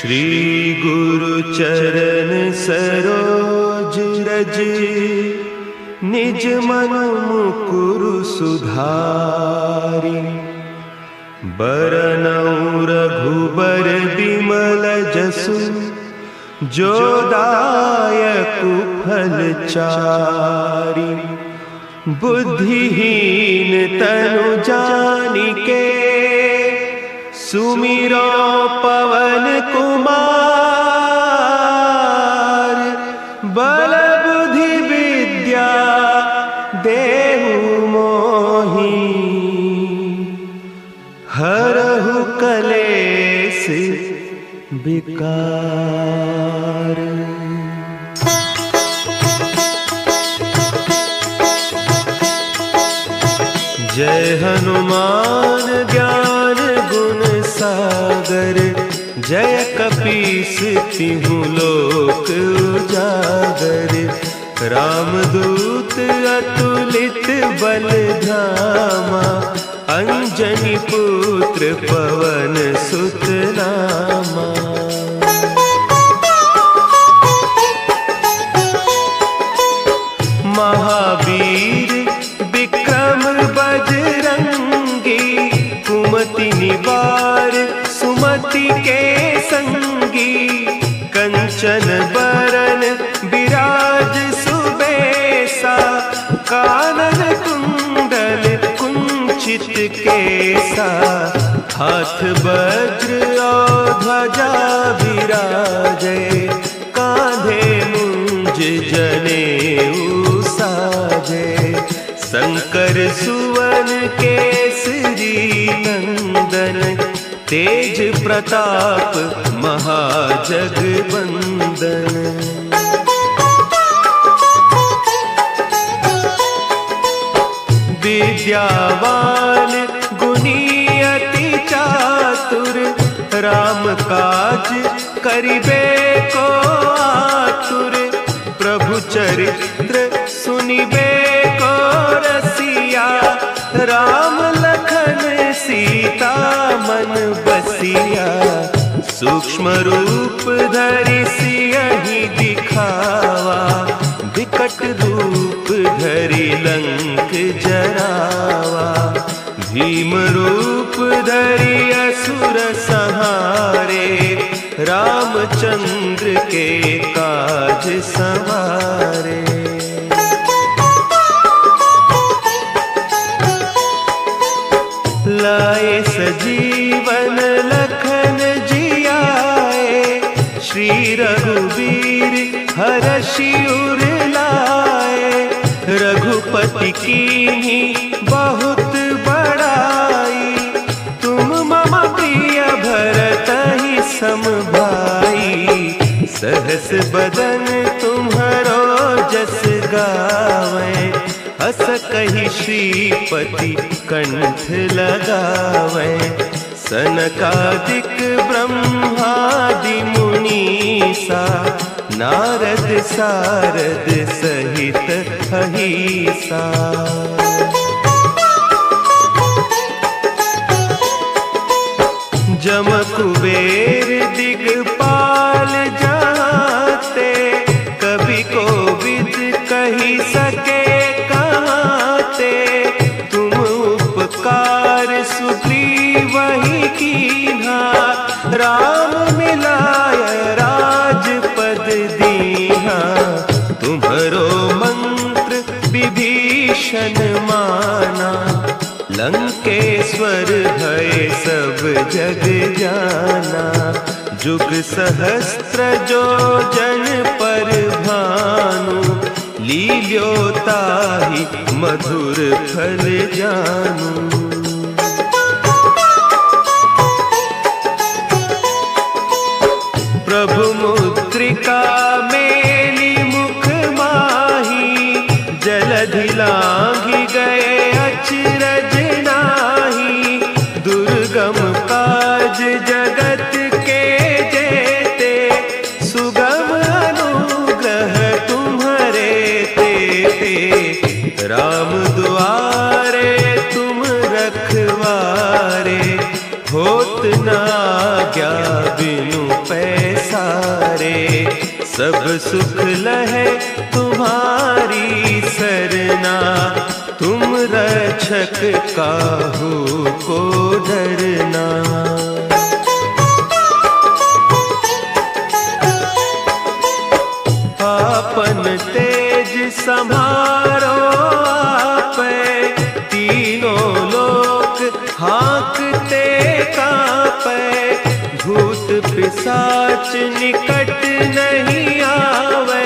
श्री गुरु चरण सरोज रज, निज मन मुकुरु सुधारि। बरनउँ रघुबर बिमल जसु, जो दायकु फल चारि। बुद्धिहीन तनु जानिके, सुमिरो पवन कुमार। बल बुद्धि विद्या देहु मोहि, हरहु कलेस विकार। जय हनुमान ज्ञान गुण सागर, जय कपीस तिहु लोक उजागर। रामदूत अतुलित बल धामा, अंजनी पुत्र पवन सुत नामा। महावीर विक्रम बजरंगी, कुमति निवार सुमति के संगी। कंचन बरन विराज सुबेसा, कानन कुंडल कुंचित केसा। हाथ वज्र और ध्वजा विराजे, कांधे मुंज जनेऊ साजे। शंकर सुवन केसरी नंदन, तेज प्रताप महाजगवंदन। विद्यावान गुणी अति चातुर, राम काज करिबे को आतुर। प्रभु चरित्र सुनिबे को रसिया, राम लखन सीता मन बसिया। सूक्ष्म रूप धरि सियहि दिखावा, विकट रूप धरि लंक जरावा। भीम रूप धरि असुर संहारे, रामचंद्र के काज सवारे। लाए सजीवन लखन जियाए, श्री रघुवीर हरषि उर लाए। रघुपति कीन्ही बहुत बड़ाई, तुम मम प्रिय भरतहि सम भाई। सहस बदन तुम्हरो जस गावै, हस कहि श्रीपति कंठ लगावै। सनकादिक ब्रह्मादि मुनीसा, नारद सारद सहित अहीसा। जम कुबेर दिगपाल जाते, कवि कोविद कहि सके कहते। तुम उपकार सुग्रीवहि कीन्हा, राम मिलाय राजपद दीन्हा। तुम्हरो मंत्र विभीषण माना, लंकेश्वर भय सब जग जाना। जुग सहस्त्र जो जन पर भानु, लील्योताहि मधुर फल जानू। प्रभु मुद्रिका मेली मुख माही, जलधि लांघि गए अचरज नाही। दुर्गम काज जगत के जेते, सुगम अनुग्रह तुम्हरे तेते। राम दुआरे तुम रखवारे, होत न आज्ञा बिनु पै सब सुख लहे तुम्हारी सरना, तुम रक्षक काहू को डरना। आपन तेज सम्हारो आपे, तीनों लोक हाँकते कांपे। भूत पिशाच निकट नहीं आवे,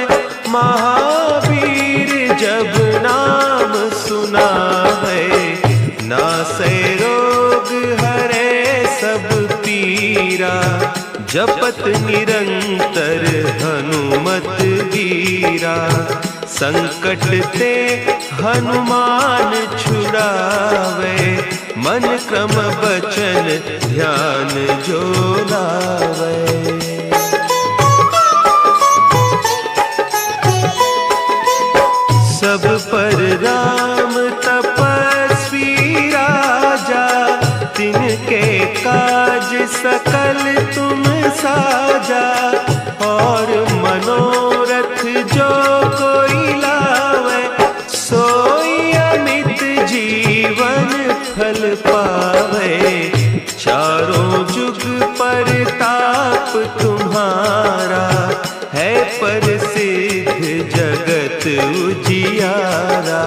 महावीर जब नाम सुनावे। नासै रोग हरे सब पीरा, जपत निरंतर हनुमत वीरा। संकट ते हनुमान छुड़ावे, मन क्रम बचन ध्यान जो लावे। सब पर राम तपस्वी राजा, तिनके काज सकल तुम साजा। और मनोरथ जो कोई लावे, सोई अमित जीवन फल पावे। चारों जुग परताप तुम्हारा, है प्रसिद्ध जगत उजियारा।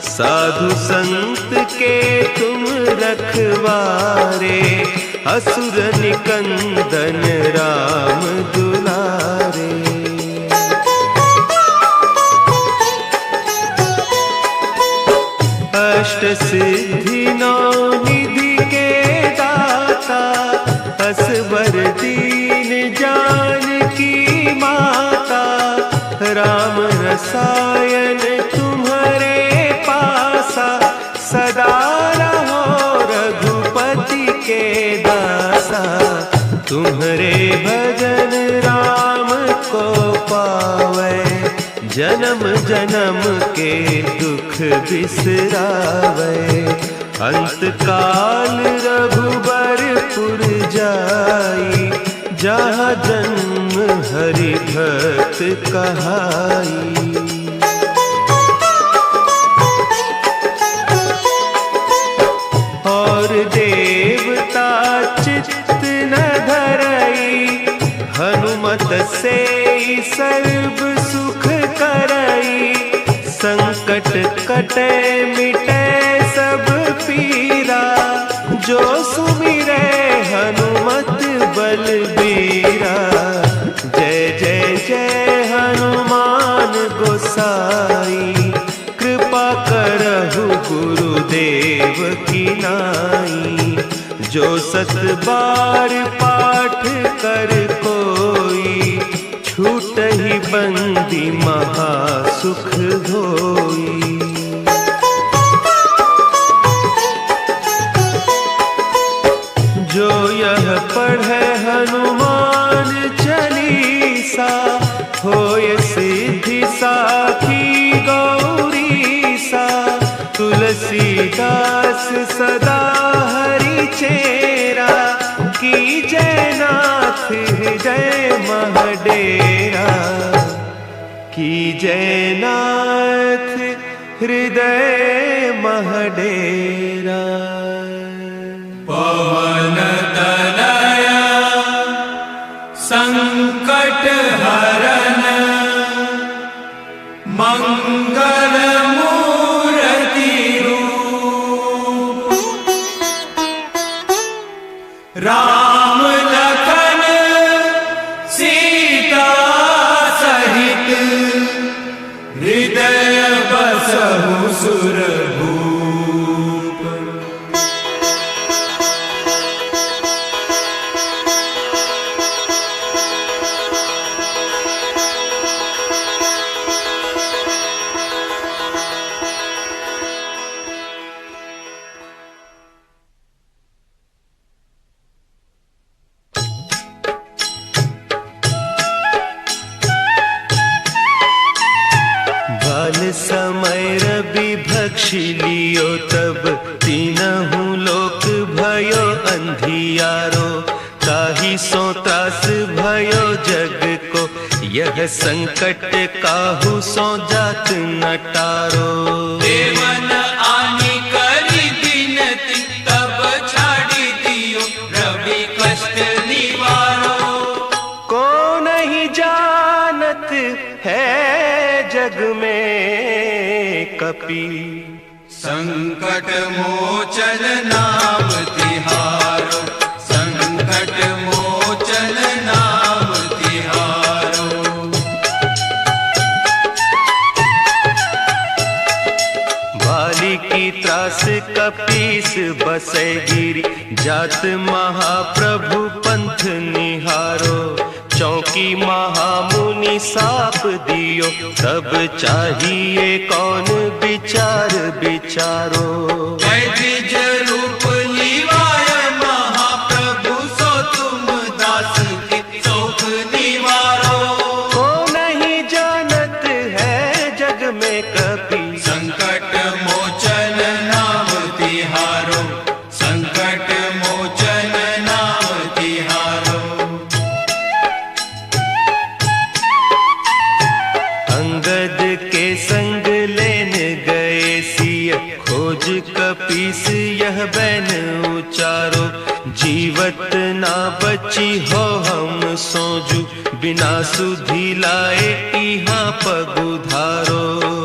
साधु संत के तुम रखवारे, असुर निकंदन राम दुलारे। अष्ट सिद्धि नौ निधि के दाता, असवर दीन जानकी माता। राम रसायन तुम्हारे पासा, सदा रहो रघुपति के दासा। तुम्हारे भजन राम को पावे, जन्म जन्म के दुख बिसरावे। अंत काल रघुबरपुर जाई, जहाँ जन्म हरि भक्त कहाई। और देवता चित्त न धरई, हनुमत से सर्व सुख करई। संकट कटे मिटे सब पीरा, जो सुमिरे हनुमत बलबीरा। जय जय जय हनुमान गोसाई, कृपा करहु गुरुदेव की नाई। जो सत बार पाठ कर कोई, छूट ही बंदी महासुख होई। जो यह पढ़े हनुमान चालीसा, होय सिद्धि साखी गौरीसा। तुलसीदास सदा हरि चेरा, की जयनाथ हृदय महडेरा। की जयनाथ हृदय महडेरा। पवन तनया संकट हरन, मंगल मूर्ति रूप। राम लखन सीता सहित, हृदय बसहु सुरभूप। समय रवि भक्षी लियो, तब तीनहु लोक भयो अंधियारो। ताहि सो त्रास भयो जग को, यह संकट काहू सो जात न टारो। देवन आनी करी बिनती, तब छाड़ी दियो रवि कष्ट निवारो। को नहीं जानत है जग में कपि, संकट मोचन नाम तिहारो, संकट मोचन नाम तिहारो। बाली की त्रास कपीस बसै गिरी, जात महाप्रभु पंथ निहारो। चौकी महामुनि साप दियो, तब चाहिए कौन विचार विचारो। द्विज रूप लिवाय महाप्रभु, सो तुम दास के शोक निवारो। को नहीं जानत है जग में कपि, संकट मोचन नाम तिहारो, संकट मोचन नाम तिहारो। अंगद के संग लेन गए सिय, खोज कपीस यह बैन उचारो। जीवत ना बची हो हम सोजू, बिना सुधि लाए यहाँ पगुधारो।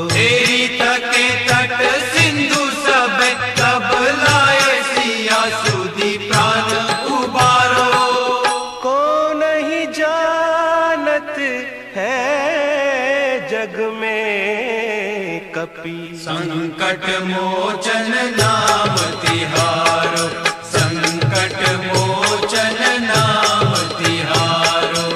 तेरी तके तट सिंधु सब, तब लाए सिया सुधि प्राण उबारो। को नहीं जानत है जग में कपि, संकट मोचन नाम तिहारो, संकट मोचन नाम तिहारो।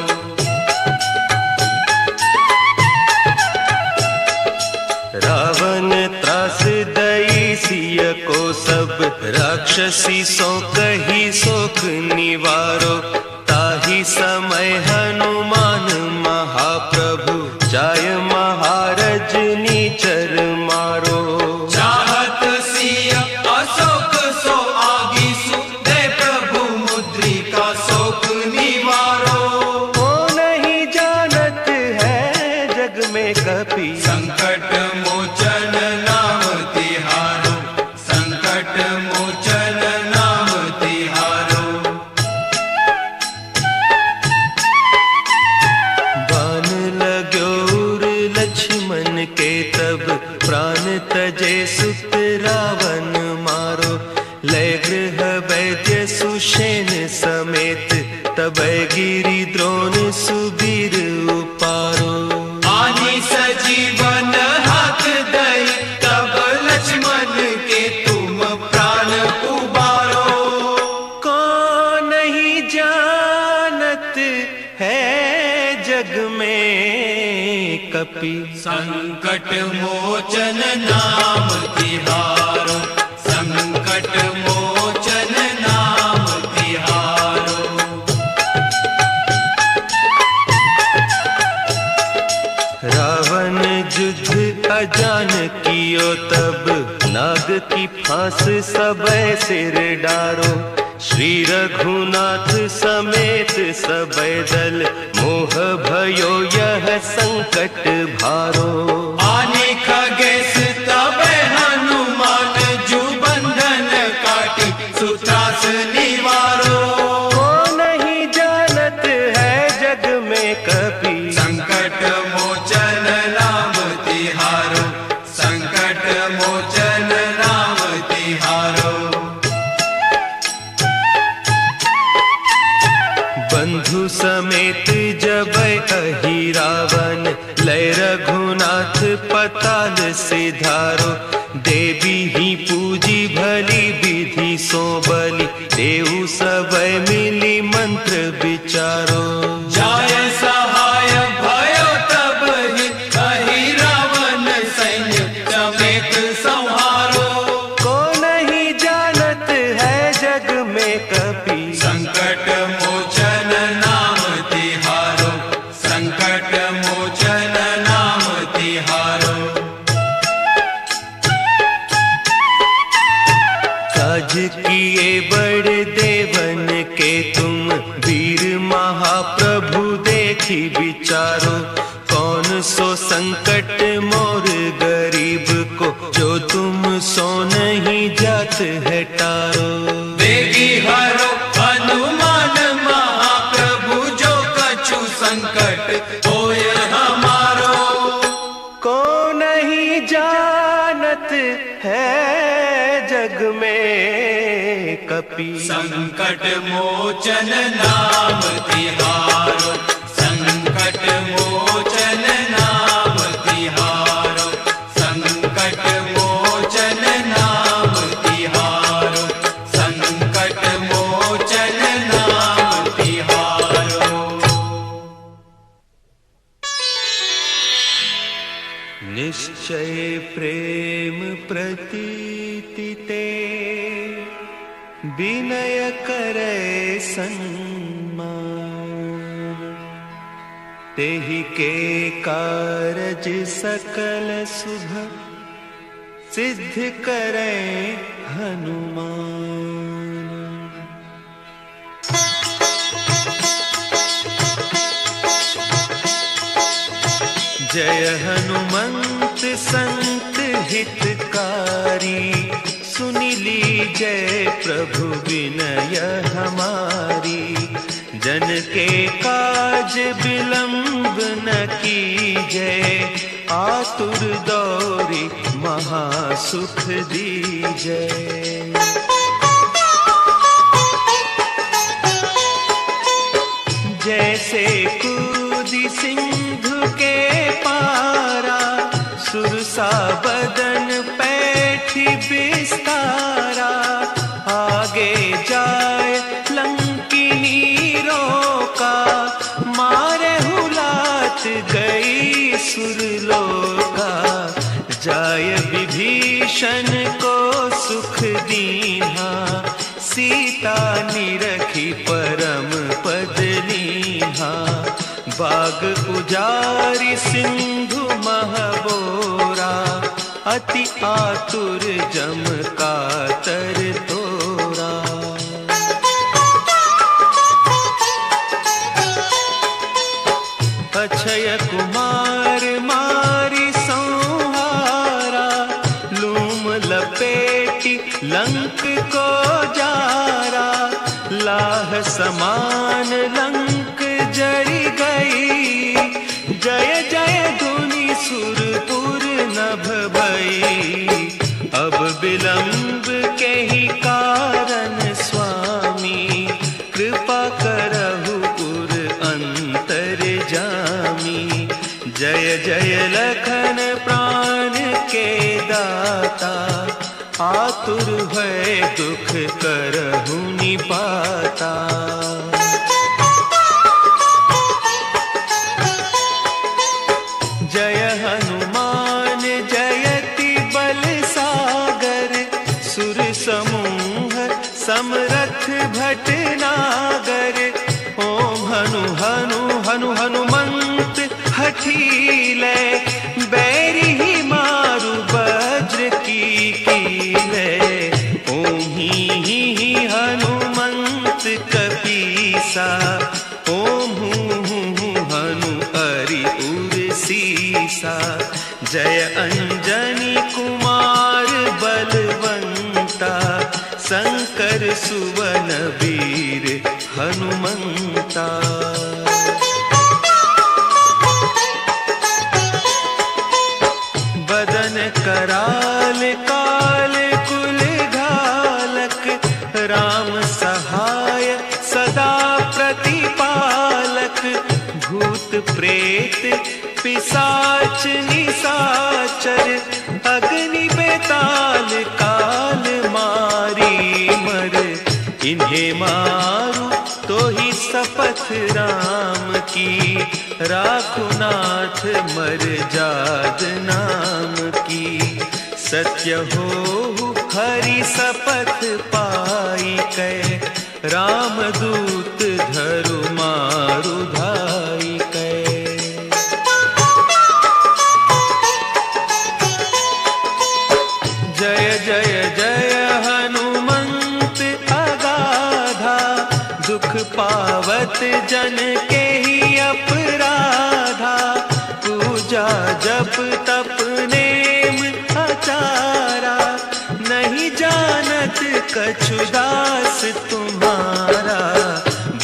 रावण त्रास दई सिय को, सब राक्षसी सो कही सोख निवारो। ताहि समय हनुमान महाप्रभु, जाय महारज नीचर मारो। चाहत सिय अशोक सो आगीसु, दे प्रभु मुद्रिका शोक निवारो। को नहीं जानत है जग में कपि, संकट मोचन नाम तिहारो, संकट मोचन नाम तिहारो। बान लाग्यो उर लक्ष्मण के, तब प्राण तजे सुत रावण मारो। लय गृह वैद्य सुषेण समेत, तब गिरि द्रोण सुबीर उपारो। आनी सजीवन हाथ दई, तब लक्ष्मण के तुम प्राण उबारो। को नहीं जानत है जग में कपि, संकट मोचन नाम तिहारो, संकट मोचन नाम तिहारो। रावण युद्ध अजान कियो, तब नाग की फांस सबै सिर डारो। श्री रघुनाथ समेत सबै दल, मोह भयो यह संकट भारो। आने खगेश तब हनुमान, जू बंधन काटी सुत्रास निवारो। को नहीं जानत है जग में कपि, संकट मोचन नाम तिहारो, संकट मोचन नाम तिहारो। बंधु समेत जबै अहि रावण, लय रघुनाथ पताल सिधारो। देवी ही पूजी भली विधि सो बलि, देहु सबै मिली मंत्र विचारो। जाय सहाय भयो तब ही, अहि रावण सैन्य समेत संहारो। को नहीं जानत है जग में कपि, संकट मोचन नाम तिहारो, संकट मोचन नाम तिहारो। काज किए बड़ देवन के तुम, वीर महाप्रभु देखी विचारो, कौन सो संकट मोर गरीब को, जो तुम सो नहीं जात है टारो। बेगी हरो हनुमान महाप्रभु, जो कछु संकट होय हमारो। को नहीं जानत है जग में कपि, संकट मोचन नाम तिहारो, संकट मोचन नाम तिहारो, संकट मोचन नाम तिहारो, संकट मोचन नाम तिहारो। निश्चय प्रेम प्रतीति ते, विनय करे सम्मान, तेहि के कारज सकल शुभ, सिद्ध करे हनुमान। जय हनुमंत संत हितकारी, सुनि लीजय प्रभु विनय हमारी। जन के काज विलंब न कीजय, आतुर दौरी महासुख दीजय। जैसे कूदी सिंधु के पारा, सुरसा बदन पैठी बिस्तारा। आगे जाए लंकिनी रोका, मारे हुलात गई सुरलोका। जाय विभीषण को सुख दीन्हा, सीता निरखी परम पद लीन्हा। बाग उजारी सिंधु महबोरा, अति आतुर जम कातर तोरा। अक्षय कुमार मारी संहारा, लूम लपेटी लंक को जारा। लाह समान लंक जरी गई, जय जय धुनि सुरपुर नभ भई। अब विलंब के ही कारण स्वामी, कृपा करहु पुर अंतर जामी। जय जय लखन प्राण के दाता, आतुर भय दुख करहु निपाता। जय हनुमान जयति बल सागर, सुर समूह समरथ भटनागर। ओम हनु हनु हनु हनुमंत हठीले, बैरी ही मारु वज्र की कीले। ओम ही हनुमंत कपीसा, ओम हूँ हनु हरि उर सीसा। जय अंजनी कुमार बलवंता, शंकर सुवन वीर हनुमंता। बदन कराल काल कुल घालक, राम सहाय सदा प्रतिपालक। भूत प्रेत पिशाच निशाचर, अग्नि बेताल काल मारी मर। इन्हें मारू तो ही शपथ राम की, राखुनाथ मर जाद नाम की। सत्य हो हरि शपथ पाई कै, रामदूत धरु मारु धाई कै। जय जय जय हनुमंत अगाधा, दुख पावत जन के ही अपराधा, पूजा जप तप नेम आचारा, नहीं जानत कछु दास तुम्हारा।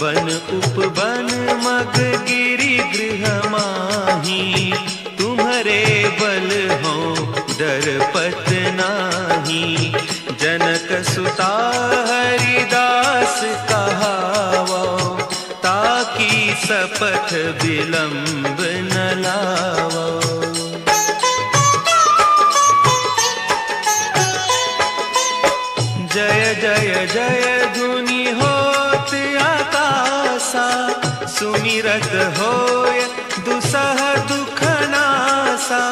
बन उपवन मग गिरि गृह माही, तुम्हारे बल हो डरपत नाही। जनक सुता हरिदास कहावो, ताकि सपथ विलंब न लावो। जय जय जय धुनि होत आकाशा, सुमिरत होय दुसह दुख नासा।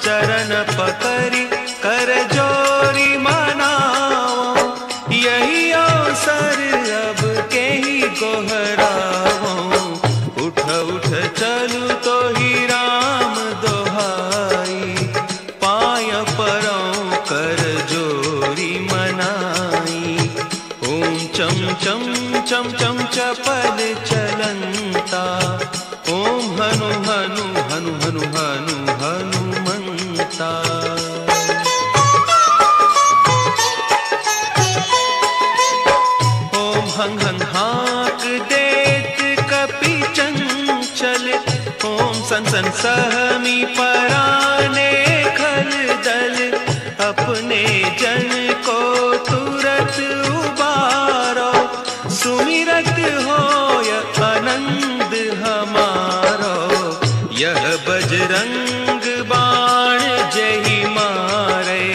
चरण पकड़ि कर जोरी मनाओ, यही अवसर अब के ही गोहराओ। उठ उठ चलू तो ही राम दोहाई, पाय परों कर जोरी मनाई। ओम चम चम चम चम चपल चलंता, ओम हनु हनु हनु हनु हनु हनुमंता। ओम हंग हंग हाक देत कपि चंचल, ओम सन सन सहमी पराने खल दल। अपने जन को तुरत उबारो, सुमिरत होय आनंद हमारो। यह बजरंग बाण जहि मारे,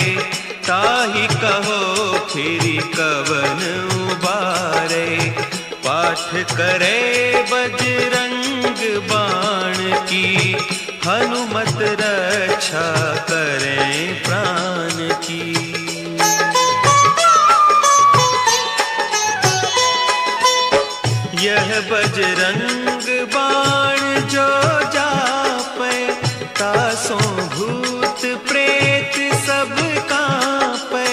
ताहि कहो फिर कवन उबारे। पाठ करे बजरंग बाण की, हनुमत रक्षा करें प्राण की। यह बजरंग बाण जो जापे, तासों भूत प्रेत सब कांपे।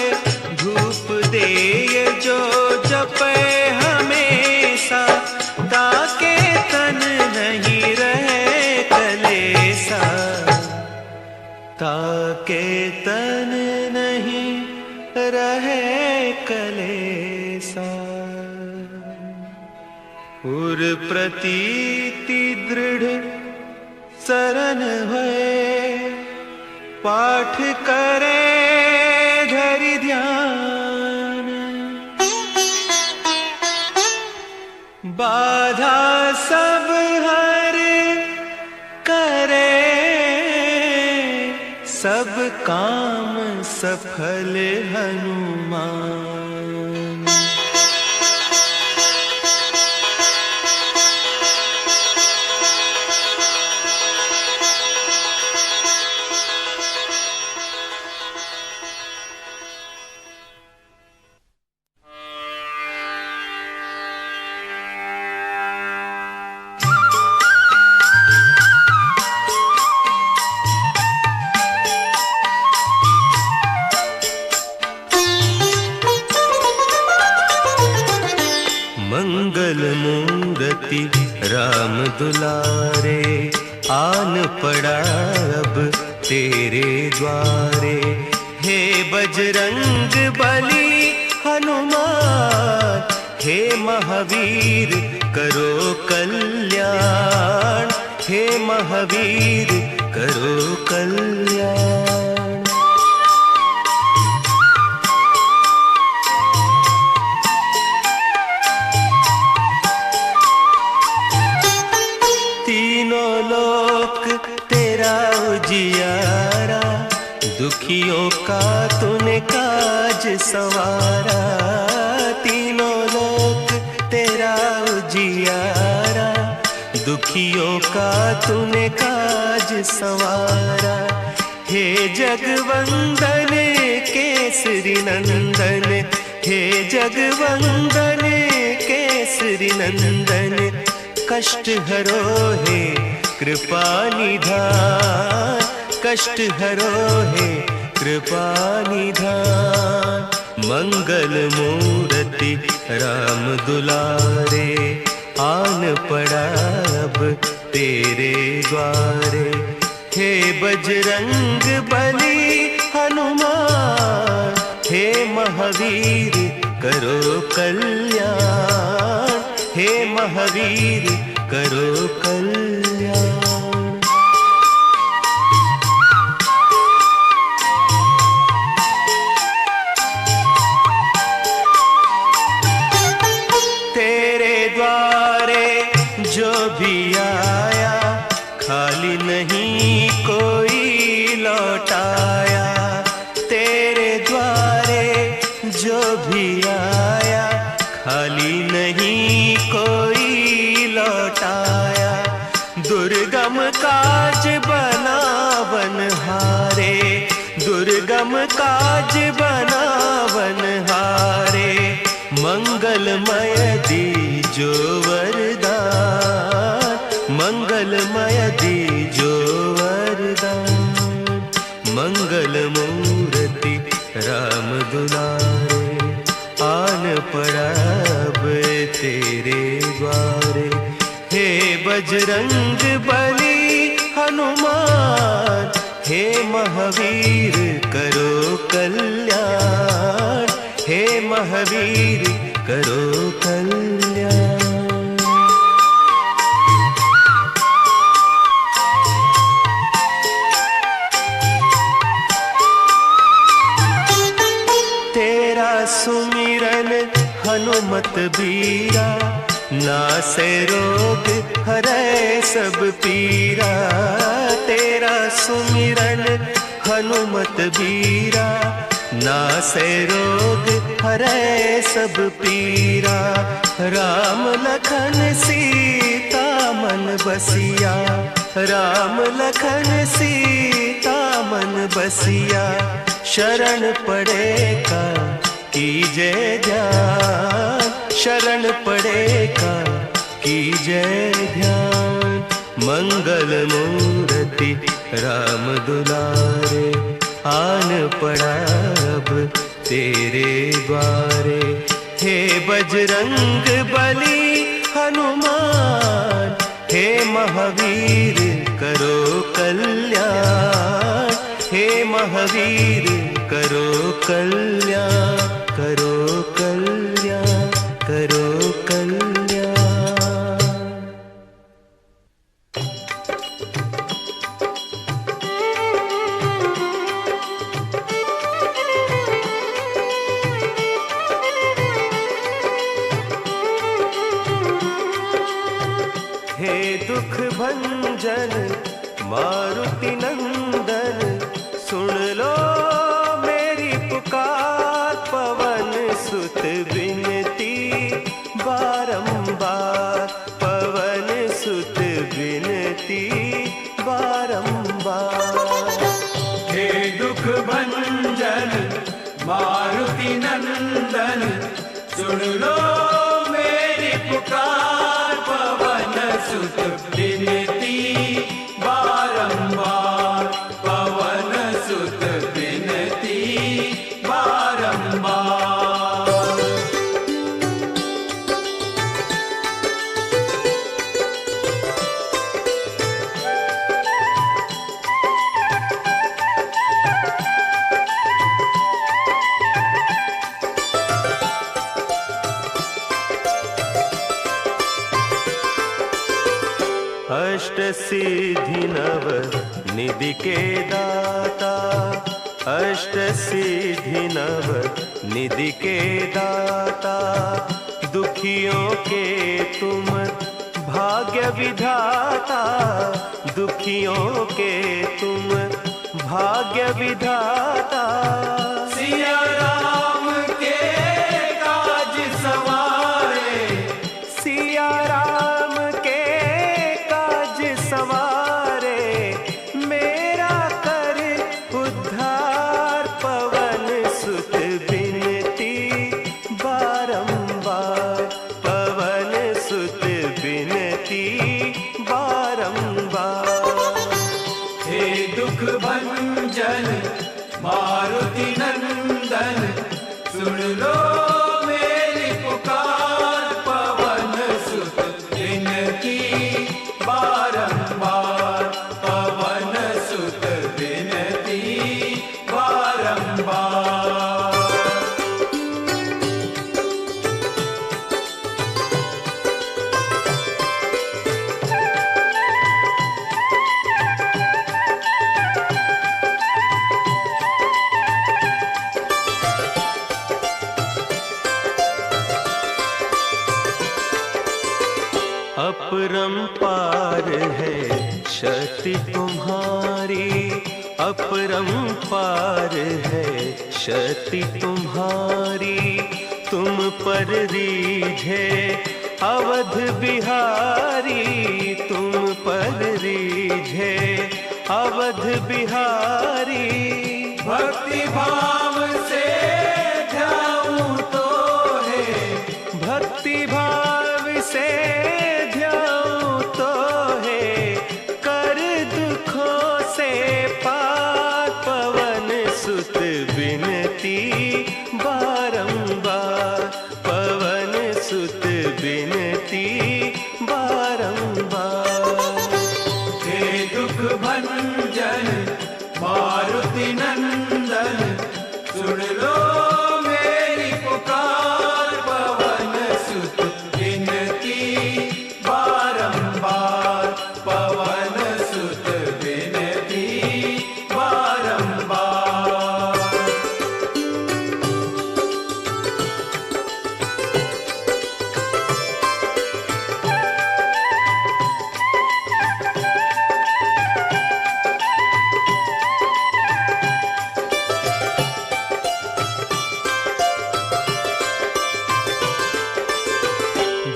धूप देय जो जपे हमेशा, ताके तन नहीं रहे कलेसा। ताके तन नहीं रहे कलेसा। उर प्रतीति दृढ़ शरण है, पाठ करे धरि ध्यान। बाधा सब हर करे, सब काम सफल हनुमान। मंगल मूरति राम दुलारे, आन पड़ा अब तेरे द्वारे। हे बजरंग बली हनुमान, हे महावीर करो कल्याण। हे महावीर करो कल्याण। तीनों लोक तेरा उजियारा, दुखियों का तूने काज संवारा। तीनों लोक तेरा उजियारा, दुखियों का तूने काज संवारा। हे जगवंदन केसरी नंदन, हे जगवंदन केसरी नंदन। कष्ट हरो हे कृपा निधान, कष्ट हरो हे कृपा निधान। मंगल मूरति राम दुलारे, आन पड़ा अब तेरे द्वारे। हे बजरंग बली हनुमान, हे महावीर करो कल्याण, हे महावीर करो कल्याण। तेरे द्वारे जो भी आया खाली नहीं कोई लौटाया। तेरे द्वारे जो भी आया खाली नहीं कोई लौटाया। दुर्गम काज बनावन हारे, दुर्गम काज बनावन हारे। मंगलमय दीजो वरदान, मंगलमय दीजो वरदान। मंगल मूर्ति राम दुलारे, आन पड़ा अब तेरे द्वारे। हे बजरंग बली हनुमान, हे महावीर करो कल्याण, हे महावीर करो कल्याण। तेरा सुमिरन हनुमत बीरा, नासे रोग हरै सब पीरा। तेरा सुमिरन हनुमत बीरा, नासे रोग हरै सब पीरा। राम लखन सीता मन बसिया, राम लखन सीता मन बसिया। शरण पड़ेगा कीजे ध्यान, शरण पड़ेगा कीजे ध्यान। मंगल मूर्ति राम दुलारे, आन पड़ा अब तेरे द्वारे। हे बजरंग बली हनुमान, हे महावीर करो कल्याण, हे महावीर करो कल्याण, करो कल्याण, करो कल्याण। हे दुख भंजन मारुति नंदन, सुन लो मेरी पुकार। पवन सुत विनती बारंबार, पवन सुत विनती बारंबार। हे दुख भंजन मारुति नंदन, सुन लो मेरी पुकार। पवन सुत विनती बारंबार, पवन सुत विनती बारंबार। अष्ट सिद्धि नव निधि के दाता, अष्ट सिद्धि नव निधि के दाता। दुखियों के तुम भाग्य विधाता, दुखियों के तुम भाग्य विधाता। सिया राम के काज सवारे, सिया राम के काज सवारे। मेरा कर उद्धार, पवन सुत विनती बारंबार, पवन सुत विनती बारंबार। हे दुख भंजन मारुति नंदन, सुन लो मेरी पुकार। पवन सुत अपरंपार है शक्ति तुम्हारी, अपरंपार है शक्ति तुम्हारी। तुम पर रीझे अवध बिहारी, तुम पर रीझे अवध बिहारी। भक्ति भाव से ध्याऊं तो है, भक्ति भाव से ध्याऊं तो है, कर दुखों से पार पवन सुत विनती बारंबार, पवन सुत विनती बारंबार। हे दुख भंजन मारुति नंदन, सुन लो मेरी पुकार, पवन सुत विनती बारंबार, पवन सुत विनती बारंबार।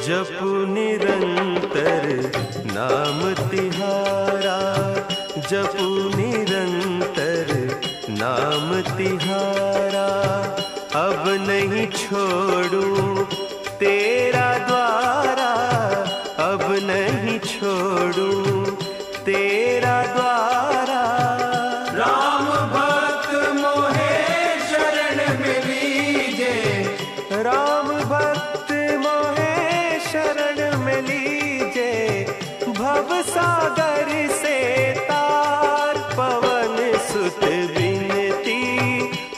जपु निरंतर नाम तिहारा, जपु निरंतर नाम तिहारा। अब नहीं छोड़ूं तेरा द्वारा, अब नहीं छोड़ूं तेरा द्वारा। राम भक्त मोहे शरण में लीजे, राम भक्त मोहे शरण में लीजे, भव सागर से तार, पवन सुत विनती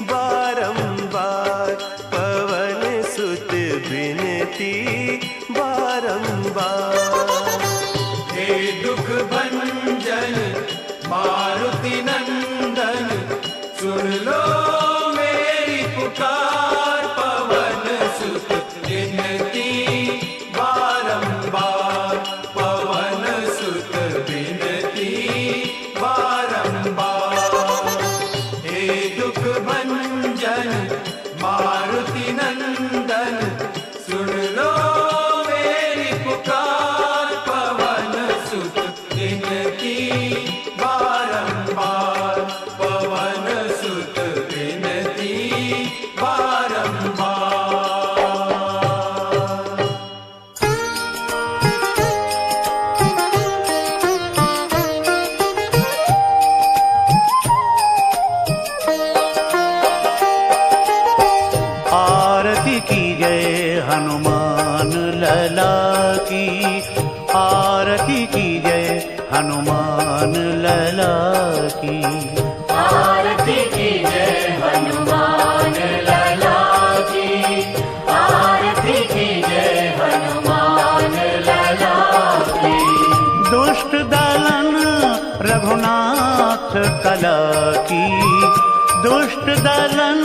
बारंबार, पवन सुत विनती बारंबार। हे दुख भंजन मारुति नंदन, सुन लो मेरी पुकार, पवन सुत विनती बारंबार, पवन सुत विनती बारंबार। हे दुख भंजन मारुति नंदन, सुन लो मेरी पुकार, पवन सुत विनती बारंबार, पवन सुत विनती बारंबार। आरती की जय हनुमान लला की, आरती की जय हनुमान लला की। आरती की जय हनुमान लला की, आरती की जय हनुमान लला की। दुष्ट दलन रघुनाथ कला की, दुष्ट दलन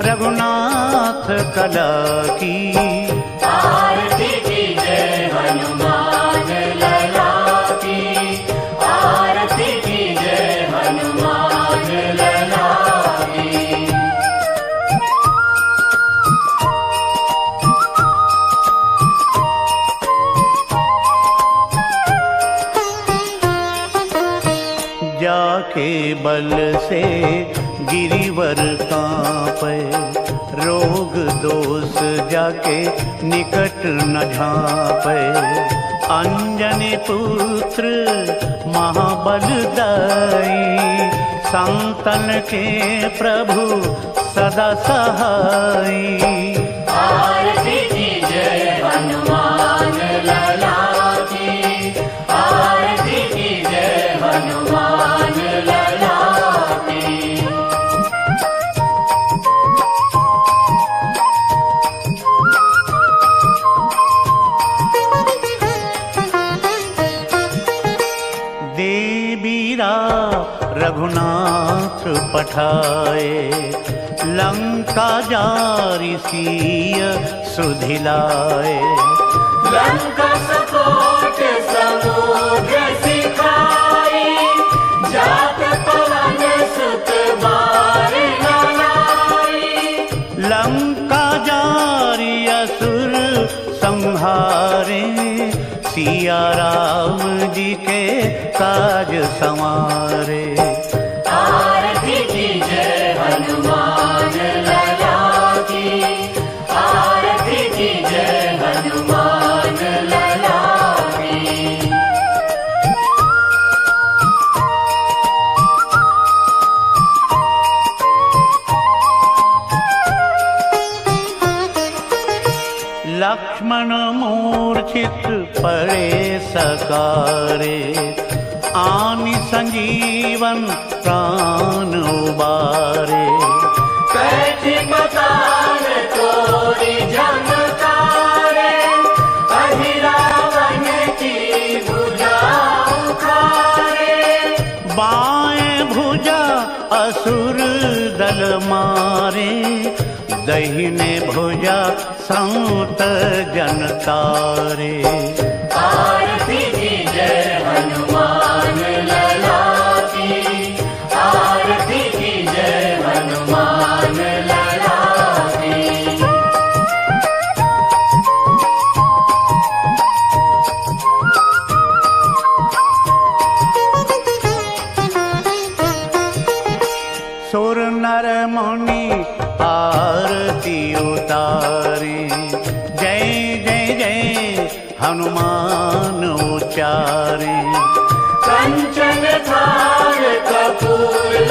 रघुनाथ कला की। आरती की जय हनुमान लला की, आरती की जय हनुमान लला की। जाके बल से गिरिवर कांपे, रोग दोष जाके निकट न झांपे। अंजनी पुत्र महाबलदाई, संतन के प्रभु सदा सहाई। आरती की जय हनुमान लला की, आरती की जय हनुमान लला की। देवीरा रघुनाथ पठाए, लंका जारी सिय सुधिलाए। लंका सकोर सिया राम जी के काज संवारे। आरती कीजिए हनुमान लला की, आरती कीजिए हनुमान लला की। लक्ष्मण मूर्छित पड़े सकारे, आनि संजीवन प्राण उबारे। कैची मकान तोरी झमकारे, अहि रावण की भुजा उखारे। बाएं भुजा असुर दल मारे, दहिने भुजा संत जन तारे। आरती कीजिए हनुमान लला की, आरती कीजिए हनुमान लला की। सुर नर मुनि आरती उतारे, जय जय जय हनुमान उचारे। कंचन थार कपूर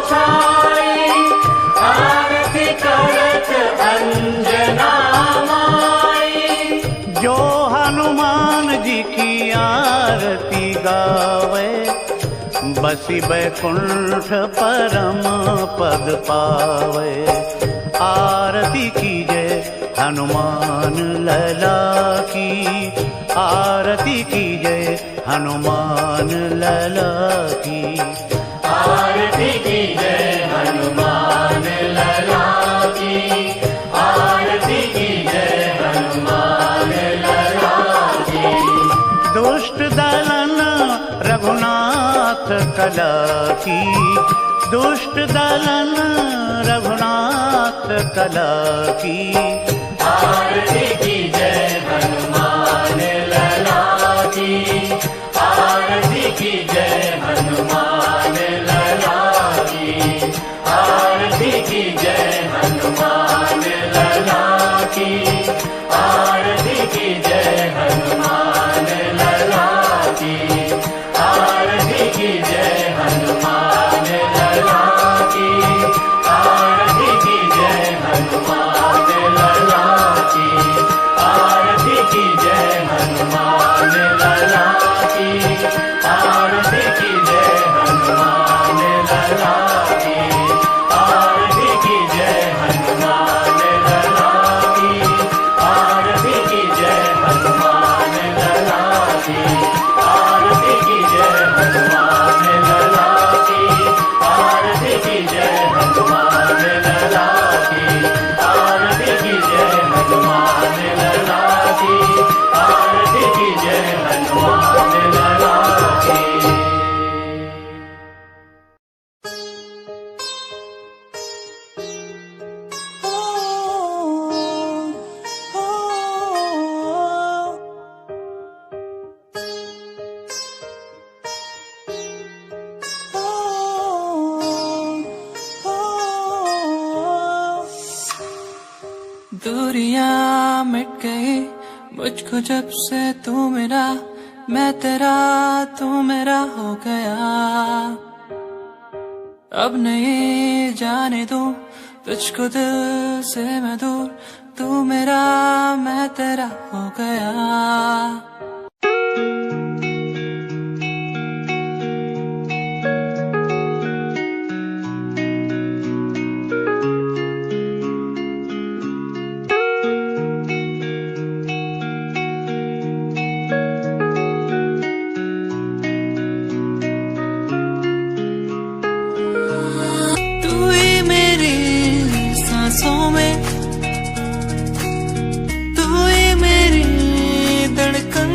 छाई, आरती करत अंजना माई। जो हनुमान जी की आरती गावे, बसी बैकुंठ परम पद पावे। आरती कीजिए हनुमान लला की, आरती कीजिए हनुमान लला की। आरती कीजिए हनुमान लला की, आरती कीजिए हनुमान लला की। दुष्ट दलन रघुनाथ कला की, दुष्ट दलन रघुनाथ कला की। आरती कीजिए हनुमान लला की, आरती कीजिए हनुमान लला की। आरती कीजिए हनुमान लला की, आरती कीजिए हनुमान लला की। आरती कीजिए हनुमान लला की, आरती कीजिए हनुमान लला की। आरती कीजिए हनुमान लला की, आरती कीजिए हनुमान लला की। आरती कीजिए हनुमान लला की, आरती कीजिए हनुमान लला की। आरती कीजिए हनुमान लला की, आरती कीजिए हनुमान लला की। आरती कीजिए हनुमान लला की, आरती कीजिए हनुमान लला की। दूरियां मिट गई मुझको जब से तू मेरा, मैं तेरा तू मेरा हो गया। अब नहीं जाने दूं तुझको दिल से मैं दूर, तू मेरा मैं तेरा हो गया। सांसों में तू ही मेरी धड़कन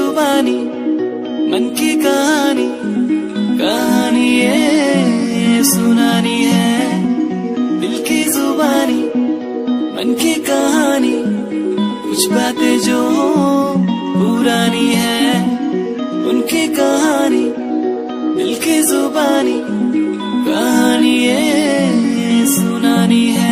जुबानी मन की कहानी कहानी ये सुनानी है। दिल की जुबानी मन की कहानी कुछ बातें जो पुरानी है, उनकी कहानी दिल की जुबानी कहानी ये सुनानी है।